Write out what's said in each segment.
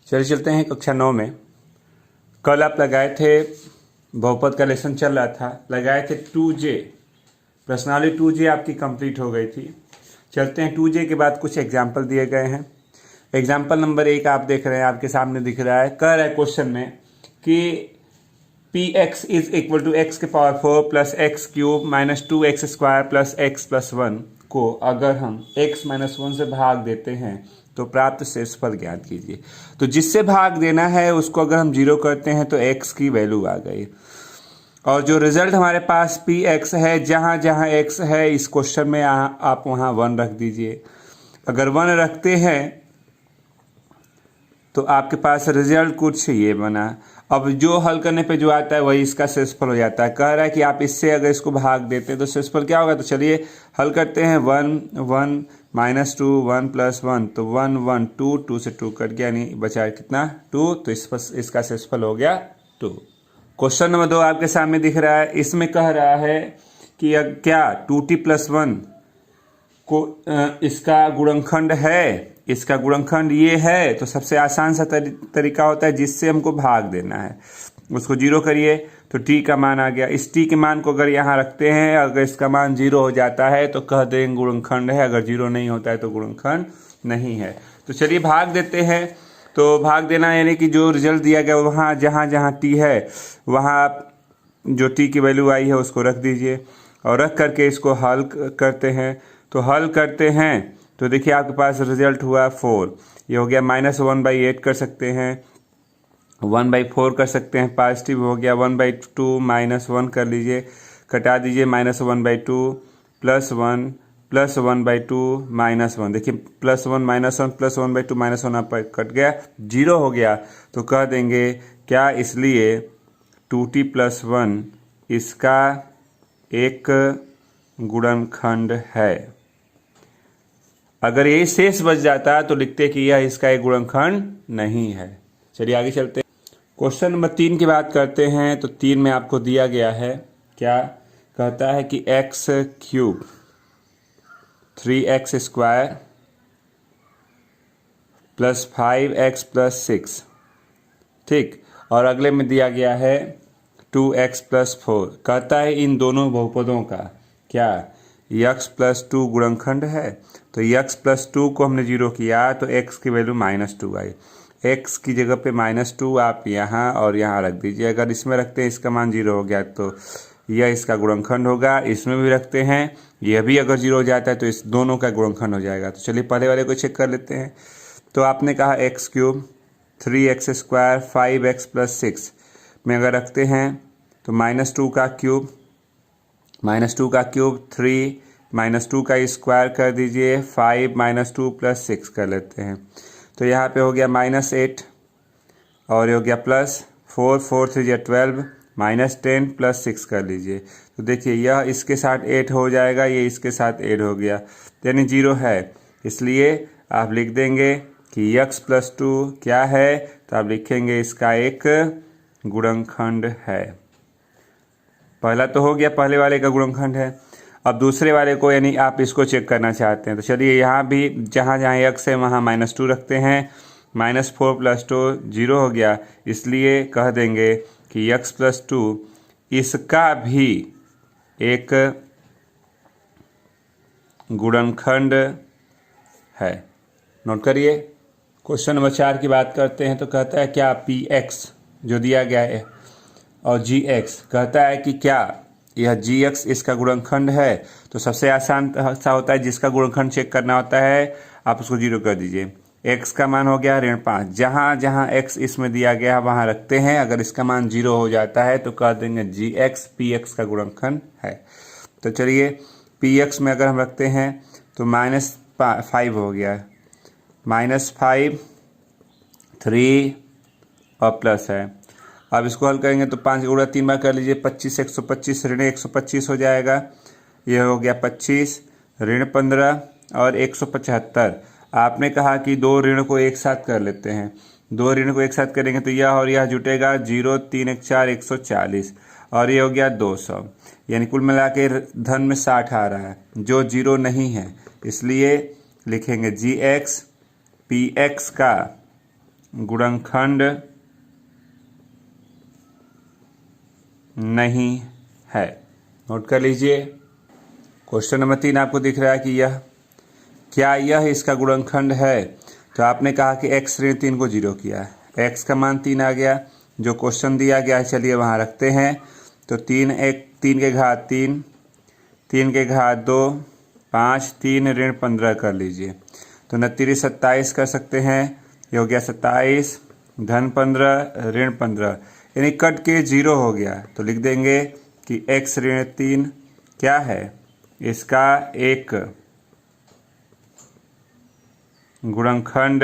चलिए चलते हैं कक्षा 9 में। कल आप लगाए थे, बहुपद का लेसन चल रहा था, लगाए थे 2J, प्रश्नावली 2J आपकी कंप्लीट हो गई थी। चलते हैं 2J के बाद कुछ एग्जाम्पल दिए गए हैं। एग्जाम्पल नंबर 1 आप देख रहे हैं, आपके सामने दिख रहा है। कह रहा है क्वेश्चन में कि px is equal to x के power 4 plus X cube minus 2x square plus X plus 1 को अगर हम x माइनस 1 से भाग देते हैं तो प्राप्त शेषफल ज्ञात कीजिए। तो जिससे भाग देना है उसको अगर हम 0 करते हैं तो x की वैल्यू आ गई, और जो रिजल्ट हमारे पास px है, जहाँ जहाँ x है इस क्वेश्चन में आप वहाँ 1 रख दीजिए। अगर 1 रखते हैं तो आपके पास रिजल्ट कुछ ये बना। अब जो हल करने पे जो आता है वही इसका शेषफल हो जाता है। कह रहा है कि आप इससे अगर इसको भाग देते हैं तो शेषफल क्या होगा। तो चलिए हल करते हैं। 1 1 माइनस 2 1 प्लस 1, तो 1 1 2 2 से 2 कट गया, यानी बचा कितना 2, तो इसका शेषफल हो गया 2। क्वेश्चन नंबर 2 आपके सामने दिख रहा है। इसमें कह रहा है कि क्या 2t प्लस 1 को इसका गुणनखंड है, इसका गुणनखंड ये है। तो सबसे आसान सा तरीका होता है जिससे हमको भाग देना है, उसको 0 करिए तो t का मान आ गया। इस t के मान को अगर यहाँ रखते हैं, अगर इसका मान 0 हो जाता है तो कह देंगे गुणनखंड है, अगर 0 नहीं होता है तो गुणनखंड नहीं है। तो चलिए भाग देते हैं। तो भाग देना यानी कि जो रिजल्ट दिया गया वहाँ जहाँ जहाँ t है वहाँ जो t की वैल्यू आई है उसको रख दीजिए, और रख करके इसको हल करते हैं। तो हल करते हैं तो देखिए आपके पास रिजल्ट हुआ 4। ये हो गया -1/8 कर सकते हैं, 1/4 कर सकते हैं, पॉजिटिव हो गया 1/2 -1 कर लीजिए, कटा दीजिए -1/2 +1 +1/2 -1। देखिए +1 -1 +1/2 -1 आप कट गया, 0 हो गया। तो कह देंगे क्या, इसलिए 2t + 1 इसका एक गुणनखंड है। अगर यही शेष बच जाता तो लिखते कि यह इसका एक गुणनखंड नहीं है। चलिए आगे चलते हैं। क्वेश्चन नंबर 3 की बात करते हैं। तो 3 में आपको दिया गया है, क्या कहता है कि x³ 3x square plus 5x plus 6, ठीक। और अगले में दिया गया है 2x + 4। कहता है इन दोनों बहुपदों का क्या x + 2 गुणनखंड है। तो x + 2 को हमने 0 किया तो x की वैल्यू -2 आई। x की जगह पे -2 आप यहाँ और यहाँ रख दीजिए। अगर इसमें रखते हैं इसका मान 0 हो गया तो यह इसका गुणनखंड होगा। इसमें भी रखते हैं, यह भी अगर 0 हो जाता है तो इस दोनों का गुणनखंड हो जाएगा। तो चलिए पहले वाले को चेक कर लेते हैं। तो आपने कहा x³ 3x स्क्वायर 5x + 6 में अगर रखते हैं तो -2 का क्यूब 3 -2 का स्क्वायर कर दीजिए, 5 -2 + 6 कर लेते हैं। तो यहाँ पे हो गया -8 और ये हो गया +4 4 3 12 -10 + 6 कर लीजिए। तो देखिए यह इसके साथ 8 हो जाएगा, ये इसके साथ 8 हो गया, यानी 0 है। इसलिए आप लिख देंगे कि x + 2 क्या है। तो आप लिखेंगे इसका एक गुणनखंड है। पहला तो हो गया, पहले वाले का गुणनखंड है। अब दूसरे वाले को यानी आप इसको चेक करना चाहते हैं। तो चलिए यहाँ भी जहाँ जहाँ x है वहाँ -2 रखते हैं। -4 + 2 0 हो गया, इसलिए कह देंगे कि x + 2 इसका भी एक गुणनखंड है। नोट करिए। क्वेश्चन नंबर 4 की बात करते हैं। तो कहता है क्या px जो दिया गया है और gx, कहता है कि क्या यह gx इसका गुणनखंड है। तो सबसे आसान सा होता है, जिसका गुणनखंड चेक करना होता है आप उसको 0 कर दीजिए। x का मान हो गया -5, जहाँ जहाँ x इसमें दिया गया है वहाँ रखते हैं। अगर इसका मान 0 हो जाता है तो कह देंगे gx px का गुणनखंड है। तो चलिए px में अगर हम रखते हैं तो -5 हो गया, -5 3 और प्लस है। अब इसको हल करेंगे तो 5 गुणा 3 बार कर लीजिए, 25 125 ऋण 125 हो जाएगा। यह हो गया 25 ऋण 15 और 175। आपने कहा कि 2 ऋण को एक साथ कर लेते हैं। 2 ऋण को एक साथ करेंगे तो यह और यह जुटेगा, 0 3 1 4 140 और ये हो गया 200, यानी कुल मिला के धन में 60 आ रहा है, जो 0 नहीं है। इसलिए लिखेंगे gx px का गुणनखंड नहीं है। नोट कर लीजिए। क्वेश्चन नंबर 3 आपको दिख रहा है कि क्या यह इसका गुणनखंड है। तो आपने कहा कि x ऋण 3 को 0 किया, x का मान 3 आ गया, जो क्वेश्चन दिया गया है चलिए वहाँ रखते हैं। तो 3 के घात 3, 3 के घात 2, 5, 3 ऋण 15 कर लीजिए। तो 29 27 कर सकते हैं, ये हो गया 27 धन 15 ऋण 15, यानी कट के 0 हो गया। तो लिख देंगे कि x ऋण 3 क्या है, इसका एक गुणनखंड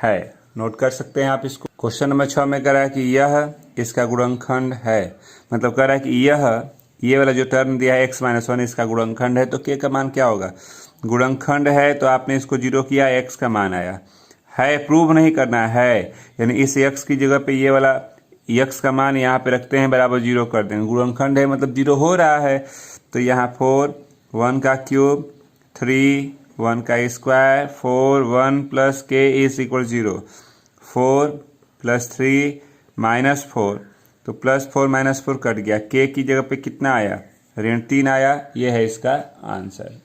है। नोट कर सकते हैं आप इसको। क्वेश्चन नंबर 6 में कह रहा है कि यह इसका गुणनखंड है, मतलब कह रहा है कि ये वाला जो टर्म दिया है x-1 इसका गुणनखंड है। तो k का मान क्या होगा, गुणनखंड है तो आपने इसको 0 किया, x का मान आया है, प्रूव नहीं करना है, यानी इस x की जगह पे ये वाला x का मान यहाँ पे रखते हैं, बराबर 0 कर देंगे। गुणनखंड है मतलब 0 हो रहा है। तो यहाँ 4 1 का क्यूब 3 1 का square 4 1 plus k is equal 0, 4 plus 3 minus 4, तो प्लस 4 माइनस 4 कट गया, k की जगह पे कितना आया, ऋण 3 आया। यह है इसका आंसर।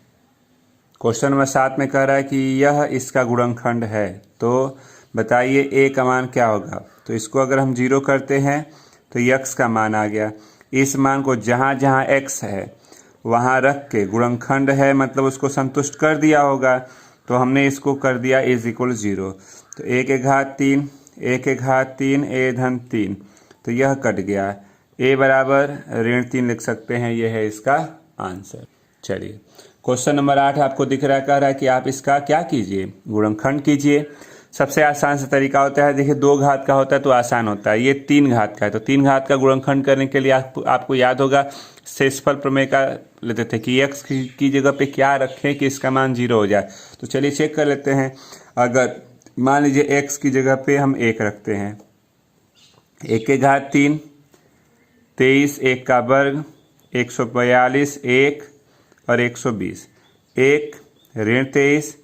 क्वेश्चन नंबर 7 में कह रहा है कि यह इसका गुणनखंड है, तो बताइए a का मान क्या होगा। तो इसको अगर हम 0 करते हैं तो x का मान आ गया। इस मान को जहाँ जहाँ x है वहाँ रख के, गुणनखंड है मतलब उसको संतुष्ट कर दिया होगा, तो हमने इसको कर दिया इज इक्वल 0। तो a के घात 3, a के घात 3 a धन 3, तो यह कट गया, a बराबर ऋण 3 लिख सकते हैं। यह है इसका आंसर। चलिए क्वेश्चन नंबर 8 आपको दिख रहा है, कह रहा है कि आप इसका क्या कीजिए, गुणनखंड कीजिए। सबसे आसान से तरीका होता है, देखिए 2 घात का होता है तो आसान होता है, ये 3 घात का है। तो 3 घात का गुणनखंड करने के लिए आपको याद होगा शेषफल प्रमेय का लेते थे कि x की जगह पे क्या रखें कि इसका मान 0 हो जाए। तो चलिए चेक कर लेते हैं। अगर मान लीजिए x की जगह पे हम 1 रखते हैं, 1 के घात 3 23, 1 का वर्ग 142, 1 और 120, 1 ऋण 23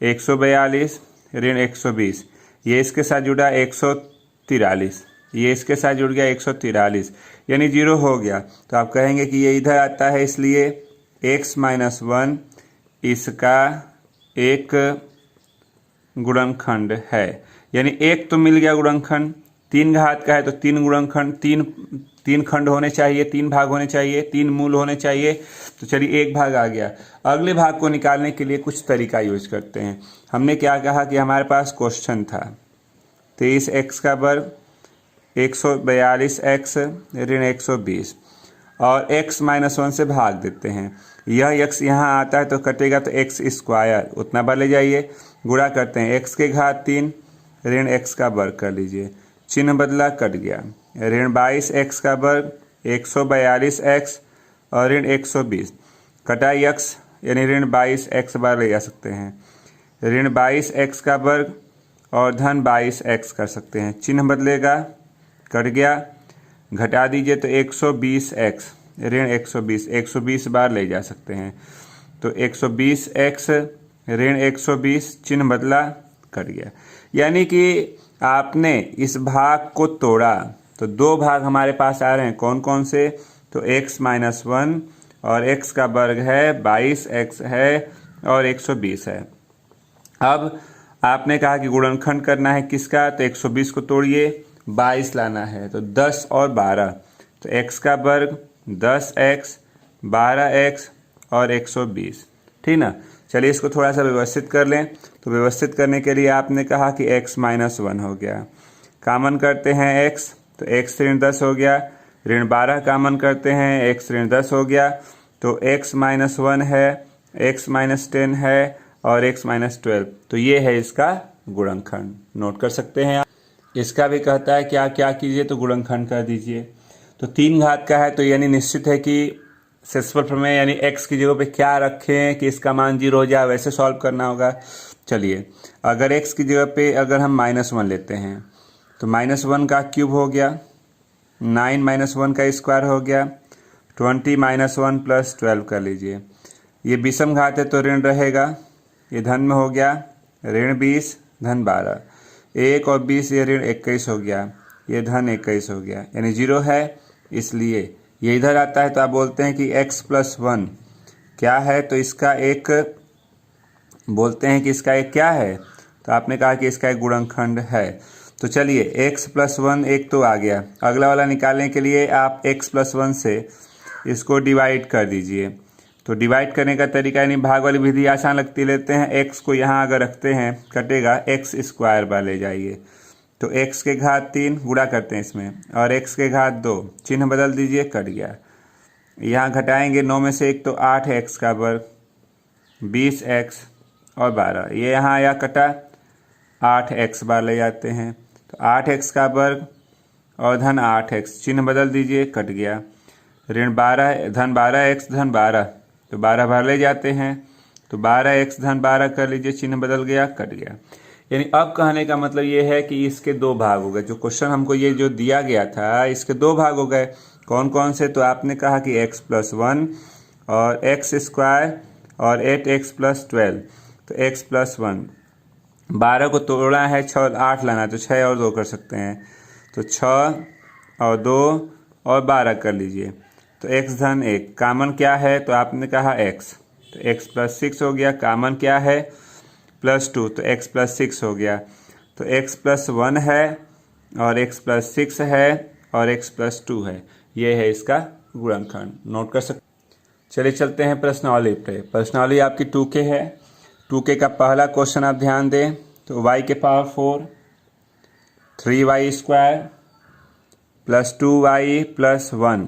142 ऋण 120, ये इसके साथ जुड़ा 143, ये इसके साथ जुड़ गया 143, यानी 0 हो गया। तो आप कहेंगे कि ये इधर आता है, इसलिए x-1 इसका एक गुणनखंड है, यानी एक तो मिल गया गुणनखंड। 3 घात का है तो 3 गुणनखंड, 3 खंड होने चाहिए, 3 भाग होने चाहिए, 3 मूल होने चाहिए। तो चलिए 1 भाग आ गया। अगले भाग को निकालने के लिए कुछ तरीका यूज करते हैं। हमने क्या कहा कि हमारे पास क्वेश्चन था 23x का वर्ग 142x ऋण 120 और x-1 से भाग देते हैं। यह x यहाँ आता है तो कटेगा, तो x स्क्वायर उतना बार ले जाइए, गुणा करते हैं x के घात 3 ऋण x का वर्ग कर लीजिए, चिन्ह बदला कट गया, ऋण 22x का वर्ग 142x और ऋण 120 कटा x, यानी ऋण 22x बार ले जा सकते हैं, ऋण 22x का वर्ग और धन 22x कर सकते हैं, चिन्ह बदलेगा कट गया, घटा दीजिए तो 120x ऋण 120 120 बार ले जा सकते हैं, तो 120x ऋण 120 चिन्ह बदला कट गया। यानी कि आपने इस भाग को तोड़ा तो 2 भाग हमारे पास आ रहे हैं, कौन कौन से, तो x-1 और x का वर्ग है 22x है और 120 है। अब आपने कहा कि गुणनखंड करना है किसका, तो 120 को तोड़िए 22 लाना है, तो 10 और 12, तो x का वर्ग 10x 12x और 120, ठीक ना। चलिए इसको थोड़ा सा व्यवस्थित कर लें। तो व्यवस्थित करने के लिए आपने कहा कि x-1 हो गया, कामन करते हैं x, तो x ऋण 10 हो गया, ऋण 12 कामन करते हैं x ऋण 10 हो गया, तो x-1 है, x-10 है और x-12, तो ये है इसका गुणनखंड। नोट कर सकते हैं आप। इसका भी कहता है क्या क्या कीजिए, तो गुणनखंड कर दीजिए। तो 3 घात का है तो यानी निश्चित है कि शेषफल प्रमेय यानी x की जगह पे क्या रखें कि इसका मान 0 हो जाए, वैसे सॉल्व करना होगा। चलिए अगर x की जगह पे अगर हम -1 लेते हैं तो -1 का क्यूब हो गया, 9 -1 का स्क्वायर हो गया, 20 -1 + 12 कर लीजिए। ये विषम घात है तो ऋण रहेगा, ये धन में हो गया ऋण 20 धन 12, 1 और 20 ये ऋण 21 हो गया, ये धन 21 हो गया, यानी 0 है, इसलिए ये इधर आता है। तो आप बोलते हैं कि x+1 क्या है, तो इसका एक बोलते हैं कि इसका एक क्या है, तो आपने कहा कि इसका एक गुणनखंड है। तो चलिए x+1 एक तो आ गया, अगला वाला निकालने के लिए आप x+1 से इसको डिवाइड कर दीजिए। तो डिवाइड करने का तरीका यानी भाग वाली विधि आसान लगती, लेते हैं x को यहाँ अगर रखते हैं कटेगा, x² बार ले जाइए, तो x के घात 3 गुणा करते हैं इसमें, और x के घात 2 चिन्ह बदल दीजिए, कट गया। यहाँ घटाएंगे 9 में से 1 तो 8x का वर्ग, 20x और 12, ये यहाँ आया कटा, 8x बार ले जाते हैं, तो 8x का वर्ग और धन 8x चिन्ह बदल दीजिए, कट गया। ऋण 12 धन 12x धन 12, तो 12 बार ले जाते हैं, तो 12x धन 12 कर लीजिए, चिन्ह बदल गया, कट गया। यानी अब कहने का मतलब ये है कि इसके दो भाग हो गए। जो क्वेश्चन हमको ये जो दिया गया था इसके दो भाग हो गए। कौन कौन से, तो आपने कहा कि x+1 और x² और 8x+12, तो x+1 12 को तोड़ा है, 6 8 लाना, तो 6 और 2 कर सकते हैं, तो 6 और 2 और 12 कर लीजिए, तो x धन 1 कामन क्या है, तो आपने कहा x, तो x+6 हो गया, कामन क्या है +2, तो x+6 हो गया, तो x+1 है और x+6 है और x+2 है, ये है इसका गुणनखंड। नोट कर सकते। चलिए चलते हैं प्रश्नावली पे। प्रश्नावली आपकी 2K है। 2K का पहला क्वेश्चन आप ध्यान दें, तो y के पावर 4 3y² + 2y + 1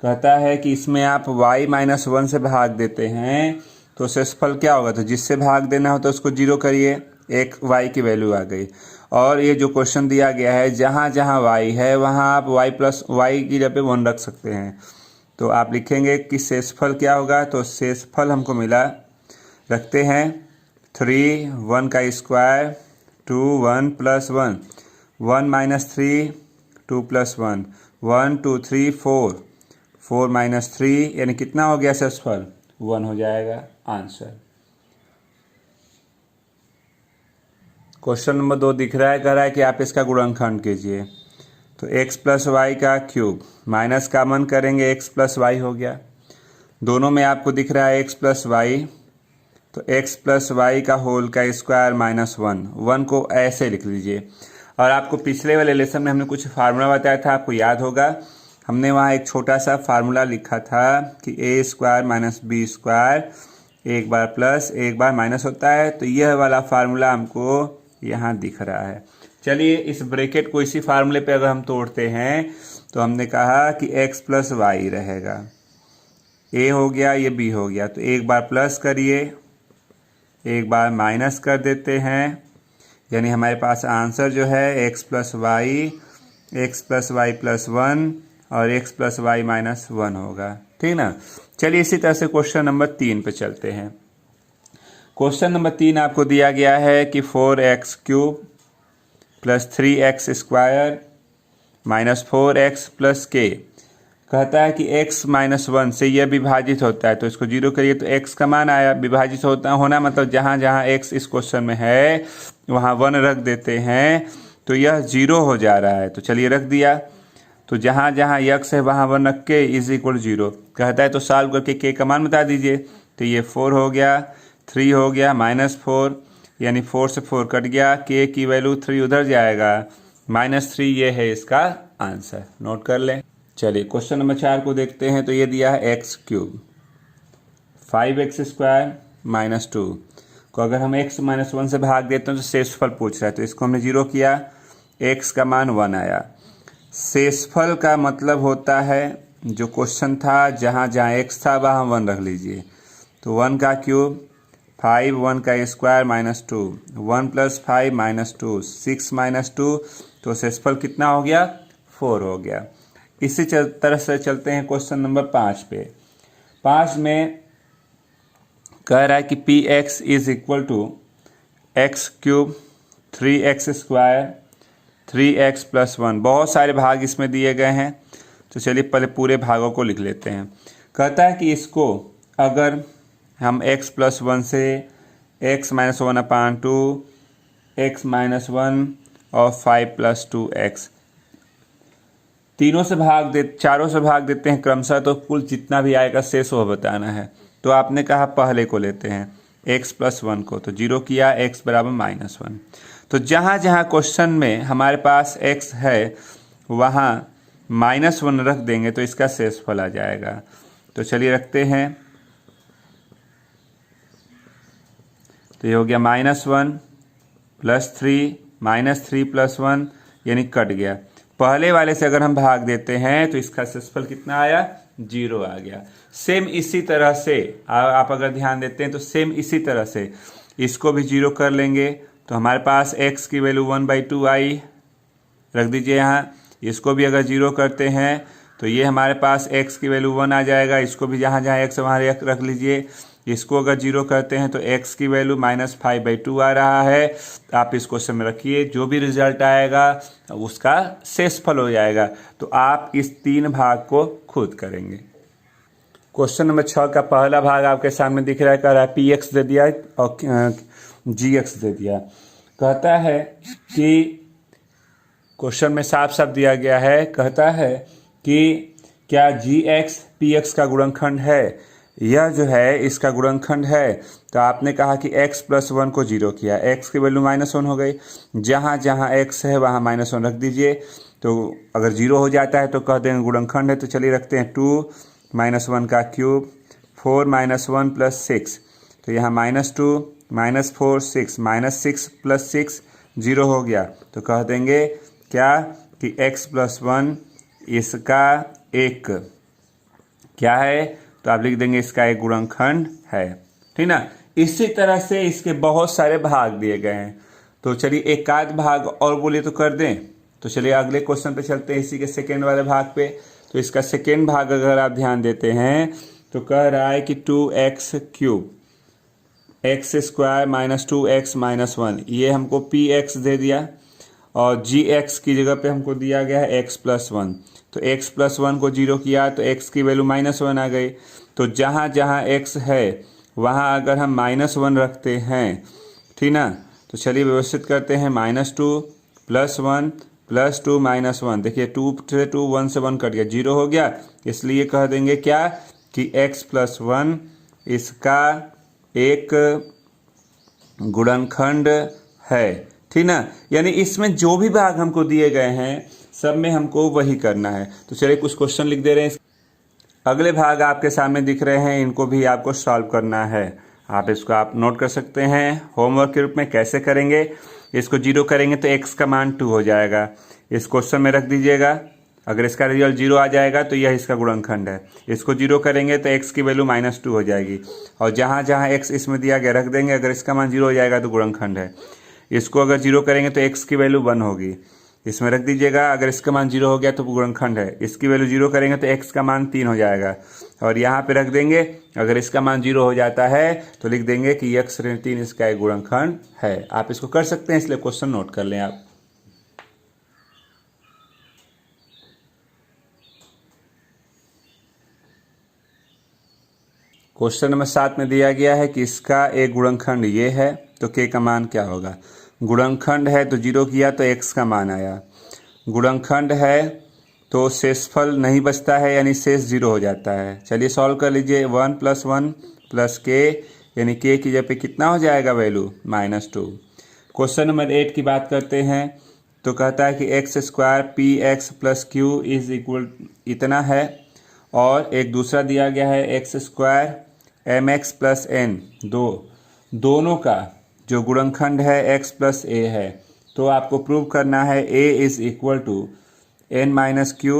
कहता है कि इसमें आप y-1 से भाग देते हैं तो शेषफल क्या होगा, तो जिससे भाग देना हो तो उसको 0 करिए, एक y की वैल्यू आ गई। और ये जो क्वेश्चन दिया गया है जहाँ जहाँ y है वहाँ आप y की जगह पे 1 रख सकते हैं, तो आप लिखेंगे कि शेषफल क्या होगा, तो शेषफल हमको मिला, रखते हैं 3 1 का स्क्वायर 2 1 + 1 1 - 3 2 + 1 1 2 3 4 4 - 3 यानी कितना हो गया शेषफल 1 हो जाएगा आंसर। क्वेश्चन नंबर 2 दिख रहा है, कह रहा है कि आप इसका गुणनखंड कीजिए, तो x + y का क्यूब माइनस कॉमन करेंगे, x + y हो गया, दोनों में आपको दिख रहा है x + y, तो x + y का होल का स्क्वायर -1 को ऐसे लिख लीजिए। और आपको पिछले वाले लेसन में हमने कुछ फार्मूला बताया था, आपको याद होगा, हमने वहाँ एक छोटा सा फार्मूला लिखा था कि a² - b² एक बार प्लस एक बार माइनस होता है, तो यह वाला फार्मूला हमको यहाँ दिख रहा है। चलिए इस ब्रैकेट को इसी फार्मूले पे अगर हम तोड़ते हैं तो हमने कहा कि x + y रहेगा, a हो गया ये b हो गया, तो एक बार प्लस करिए एक बार माइनस कर देते हैं, यानी हमारे पास आंसर जो है x + y + 1 और x + y - 1 होगा, ठीक ना। चलिए इसी तरह से क्वेश्चन नंबर 3 पे चलते हैं। क्वेश्चन नंबर 3 आपको दिया गया है कि 4x³ + 3x² - 4x + k कहता है कि x - 1 से यह विभाजित होता है, तो इसको 0 करिए, तो x का मान आया, विभाजित होना मतलब जहाँ जहाँ x इस क्वेश्चन में है वहाँ 1 रख देते हैं, तो यह 0 हो जा रहा है, तो चलिए रख दिया, तो जहाँ जहाँ x है वहाँ 1 रख के = 0 कहता है, तो सॉल्व करके k का मान बता दीजिए, तो ये 4 हो गया, 3 हो गया -4 यानी 4 से 4 कट गया, k की वैल्यू 3 उधर जाएगा -3, ये है इसका आंसर। नोट कर लें। चलिए क्वेश्चन नंबर 4 को देखते हैं, तो ये दिया है x³ 5x² - 2 को अगर हम x - 1 से भाग देते हैं तो शेषफल पूछ रहा है, तो इसको हमने 0 किया, x का मान 1 आया। शेषफल का मतलब होता है जो क्वेश्चन था जहाँ जहाँ x था वहाँ 1 रख लीजिए, तो 1 का क्यूब 5 1 का स्क्वायर -2 1 + 5 - 2 6 - 2, तो शेषफल कितना हो गया 4 हो गया। इसी तरह से चलते हैं क्वेश्चन नंबर 5 पे। 5 में कह रहा है कि px = x³ 3x² 3x + 1, बहुत सारे भाग इसमें दिए गए हैं, तो चलिए पहले पूरे भागों को लिख लेते हैं। कहता है कि इसको अगर हम x + 1 से x - 1/2 x - 1 और 5 + 2x। चारों से भाग देते हैं क्रमशः, तो कुल जितना भी आएगा शेष वो बताना है। तो आपने कहा पहले को लेते हैं x + 1 को, तो 0 किया, x बराबर -1। तो जहाँ जहाँ क्वेश्चन में हमारे पास x है वहाँ -1 रख देंगे तो इसका शेषफल आ जाएगा। तो चलिए रखते हैं, तो ये हो गया -1 + 3 -3 + 1 यानी कट गया। पहले वाले से अगर हम भाग देते हैं तो इसका शेषफल कितना आया, 0 आ गया। सेम इसी तरह से आप अगर ध्यान देते हैं तो सेम इसी तरह से इसको भी 0 कर लेंगे, तो हमारे पास x की वैल्यू 1/2 आई, रख दीजिए यहाँ। इसको भी अगर 0 करते हैं तो ये हमारे पास x की वैल्यू 1 आ जाएगा, इसको भी जहाँ जहाँ x वहाँ रख लीजिए। इसको अगर 0 करते हैं तो x की वैल्यू -5/2 आ रहा है। आप इस क्वेश्चन में रखिए, जो भी रिजल्ट आएगा उसका शेषफल हो जाएगा। तो आप इस 3 भाग को खुद करेंगे। क्वेश्चन नंबर 6 का पहला भाग आपके सामने दिख रहा है, कह रहा है px दे दिया और gx दे दिया। कहता है कि क्वेश्चन में साफ साफ दिया गया है, कहता है कि क्या gx px का गुणनखंड है, यह जो है इसका गुणनखंड है। तो आपने कहा कि x + 1 को 0 किया, x की वैल्यू -1 हो गई, जहाँ जहाँ x है वहाँ -1 रख दीजिए। तो अगर 0 हो जाता है तो कह देंगे गुणनखंड है। तो चलिए रखते हैं 2 - 1 का क्यूब, 4 - 1 + 6, तो यहाँ -2 -4 6 -6 + 6 0 हो गया। तो कह देंगे क्या कि x + 1 इसका एक क्या है, तो आप लिख देंगे इसका एक गुणनखंड है, ठीक ना। इसी तरह से इसके बहुत सारे भाग दिए गए हैं। तो चलिए एक आध भाग और बोलिए तो कर दें। तो चलिए अगले क्वेश्चन पे चलते हैं, इसी के सेकेंड वाले भाग पे। तो इसका सेकेंड भाग अगर आप ध्यान देते हैं तो कह रहा है कि 2x³ x² - 2x - 1, ये हमको px दे दिया और gx की जगह पे हमको दिया गया है x + 1। तो x + 1 को 0 किया तो x की वैल्यू -1 आ गई। तो जहाँ जहाँ x है वहाँ अगर हम -1 रखते हैं, ठीक ना। तो चलिए व्यवस्थित करते हैं, -2 + 1 + 2 - 1। देखिए 2 से 2 1 से 1 कट गया, 0 हो गया। इसलिए कह देंगे क्या कि x + 1 इसका एक गुणनखंड है, ठीक ना। यानी इसमें जो भी भाग हमको दिए गए हैं सब में हमको वही करना है। तो चलिए कुछ क्वेश्चन लिख दे रहे हैं। अगले भाग आपके सामने दिख रहे हैं, इनको भी आपको सॉल्व करना है। इसको आप नोट कर सकते हैं होमवर्क के रूप में। कैसे करेंगे, इसको 0 करेंगे तो x का मान 2 हो जाएगा, इस क्वेश्चन में रख दीजिएगा। अगर इसका रिजल्ट 0 आ जाएगा तो यह इसका गुणनखंड है। इसको 0 करेंगे तो x की वैल्यू -2 हो जाएगी, और जहाँ जहाँ x इसमें दिया गया रख देंगे। अगर इसका मान 0 हो जाएगा तो गुणनखंड है। इसको अगर 0 करेंगे तो x की वैल्यू 1 होगी, इसमें रख दीजिएगा। अगर इसका मान 0 हो गया तो गुणनखंड है। इसकी वैल्यू 0 करेंगे तो x का मान 3 हो जाएगा, और यहाँ पे रख देंगे। अगर इसका मान 0 हो जाता है तो लिख देंगे कि x ऋण 3 इसका एक गुणनखंड है। आप इसको कर सकते हैं, इसलिए क्वेश्चन नोट कर लें आप। क्वेश्चन नंबर 7 में दिया गया है कि इसका एक गुणनखंड ये है, तो k का मान क्या होगा। गुणनखंड है तो 0 किया तो x का मान आया। गुणनखंड है तो शेषफल नहीं बचता है, यानी शेष 0 हो जाता है। चलिए सॉल्व कर लीजिए। 1 + 1 + k, यानी k की जगह पे कितना हो जाएगा वैल्यू, -2। क्वेश्चन नंबर 8 की बात करते हैं। तो कहता है कि x² px + q = इतना है, और एक दूसरा दिया गया है x² mx + n, दोनों का जो गुणनखंड है x + a है। तो आपको प्रूव करना है a = n - q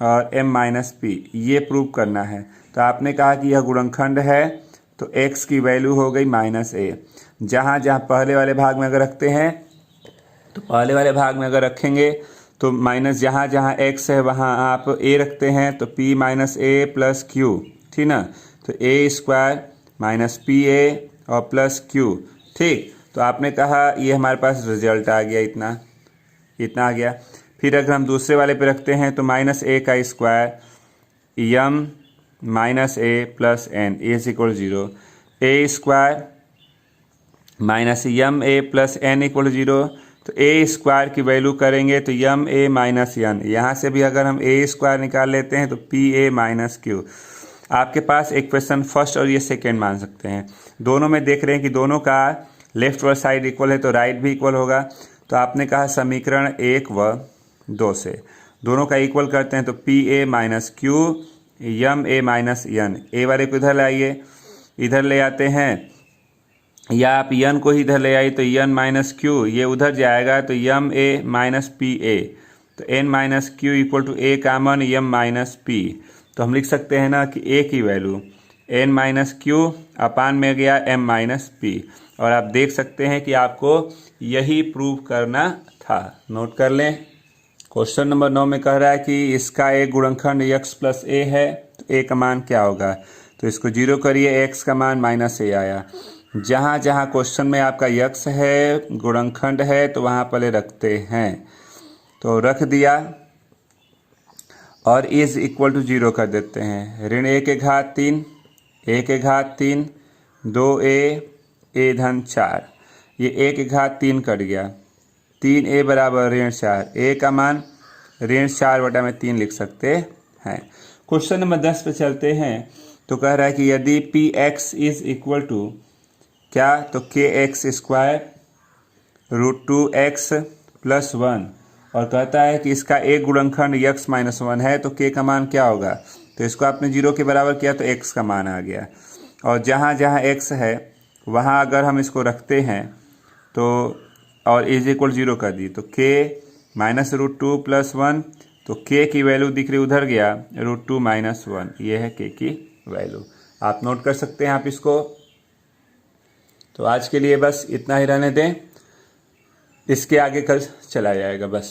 और m - p, ये प्रूव करना है। तो आपने कहा कि यह गुणनखंड है, तो x की वैल्यू हो गई -a। जहाँ जहाँ पहले वाले भाग में अगर रखते हैं, तो पहले वाले भाग में अगर रखेंगे तो माइनस जहाँ जहाँ x है वहाँ आप a रखते हैं, तो p - a + q, ठीक ना। तो a² - pa और +q, ठीक। तो आपने कहा ये हमारे पास रिजल्ट आ गया, इतना आ गया। फिर अगर हम दूसरे वाले पे रखते हैं तो -a² m - a + n = 0, a² - m a + n = 0, तो ए स्क्वायर की वैल्यू करेंगे तो यम ए माइनस यन, यहाँ से भी अगर हम ए स्क्वायर निकाल लेते हैं तो पी ए माइनस क्यू। आपके पास इक्वेशन फर्स्ट और ये सेकेंड मान सकते हैं। दोनों में देख रहे हैं कि दोनों का लेफ्ट व साइड इक्वल है तो राइट भी इक्वल होगा। तो आपने कहा समीकरण 1 व 2 से दोनों का इक्वल करते हैं तो P A minus Q M A minus N, A वाले को इधर लाइए, इधर ले आते हैं, या आप यन को ही इधर ले आइए तो यन माइनस क्यू ये उधर जाएगा तो यम ए माइनस पी ए, तो N minus Q equal to A common M minus P. तो हम लिख सकते हैं ना कि ए की वैल्यू एन माइनस क्यू अपान में गया एम माइनस पी। और आप देख सकते हैं कि आपको यही प्रूव करना था। नोट कर लें। क्वेश्चन नंबर 9 में कह रहा है कि इसका एक गुणनखंड x प्लस ए है, तो ए का मान क्या होगा। तो इसको 0 करिए, x का मान माइनस ए आया। जहाँ जहाँ क्वेश्चन में आपका x है गुणनखंड है तो वहाँ पहले रखते हैं, तो रख दिया और इज इक्वल टू 0 कर देते हैं। ऋण ए के घात 3, ए के घात 3, 2a ए धन 4, ये ए के घात 3 कट गया, 3a बराबर ऋण 4, ए का मान ऋण 4/3 लिख सकते हैं। क्वेश्चन नंबर 10 पे चलते हैं। तो कह रहा है कि यदि P X is equal to क्या, तो के एक्स स्क्वायर √2x प्लस 1, और कहता है कि इसका एक गुणनखंड x माइनस 1 है तो k का मान क्या होगा। तो इसको आपने 0 के बराबर किया तो x का मान आ गया, और जहाँ जहाँ x है वहाँ अगर हम इसको रखते हैं तो और इज इक्वल 0 कर दी तो k माइनस √2 प्लस 1, तो k की वैल्यू दिख रही उधर गया √2 माइनस 1, ये है k की वैल्यू। आप नोट कर सकते हैं आप इसको। तो आज के लिए बस इतना ही रहने दें, इसके आगे कल चला जाएगा बस।